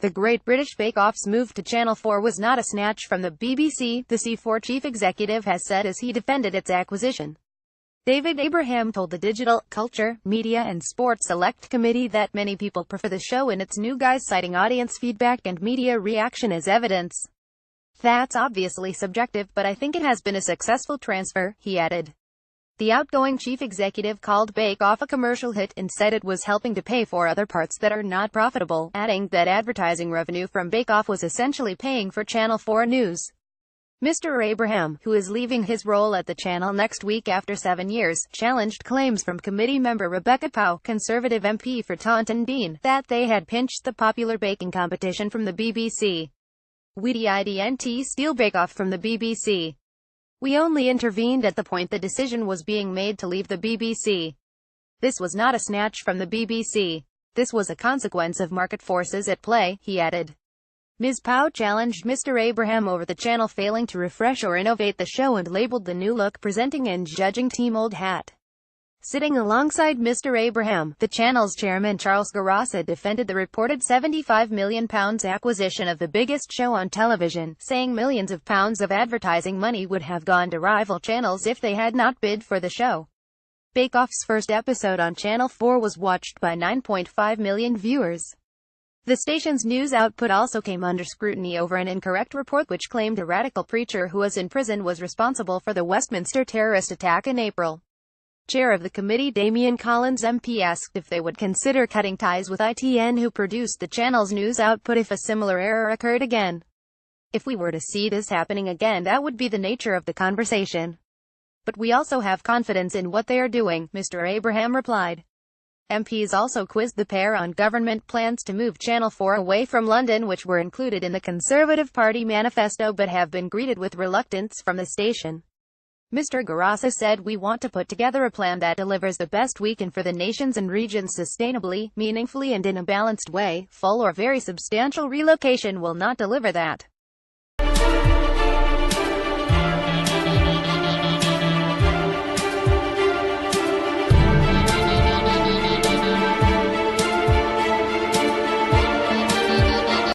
The Great British Bake Off's move to Channel 4 was not a snatch from the BBC, the C4 chief executive has said as he defended its acquisition. David Abraham told the Digital, Culture, Media and Sports Select Committee that many people prefer the show in its new guise, citing audience feedback and media reaction as evidence. That's obviously subjective, but I think it has been a successful transfer, he added. The outgoing chief executive called Bake Off a commercial hit and said it was helping to pay for other parts that are not profitable, adding that advertising revenue from Bake Off was essentially paying for Channel 4 news. Mr. Abraham, who is leaving his role at the channel next week after 7 years, challenged claims from committee member Rebecca Pow, Conservative MP for Taunton Deane, that they had pinched the popular baking competition from the BBC. "We didn't steal Bake Off from the BBC. We only intervened at the point the decision was being made to leave the BBC. This was not a snatch from the BBC. This was a consequence of market forces at play," he added. Ms. Pow challenged Mr. Abraham over the channel failing to refresh or innovate the show and labeled the new look presenting and judging team old hat. Sitting alongside Mr. Abraham, the channel's chairman Charles Garassa defended the reported £75 million acquisition of the biggest show on television, saying millions of pounds of advertising money would have gone to rival channels if they had not bid for the show. Bake Off's first episode on Channel 4 was watched by 9.5 million viewers. The station's news output also came under scrutiny over an incorrect report which claimed a radical preacher who was in prison was responsible for the Westminster terrorist attack in April. Chair of the committee Damian Collins MP asked if they would consider cutting ties with ITN, who produced the channel's news output, if a similar error occurred again. "If we were to see this happening again, that would be the nature of the conversation. But we also have confidence in what they are doing," Mr. Abraham replied. MPs also quizzed the pair on government plans to move Channel 4 away from London, which were included in the Conservative Party manifesto but have been greeted with reluctance from the station. Mr. Garassa said, "We want to put together a plan that delivers the best we can for the nations and regions sustainably, meaningfully and in a balanced way. Full or very substantial relocation will not deliver that."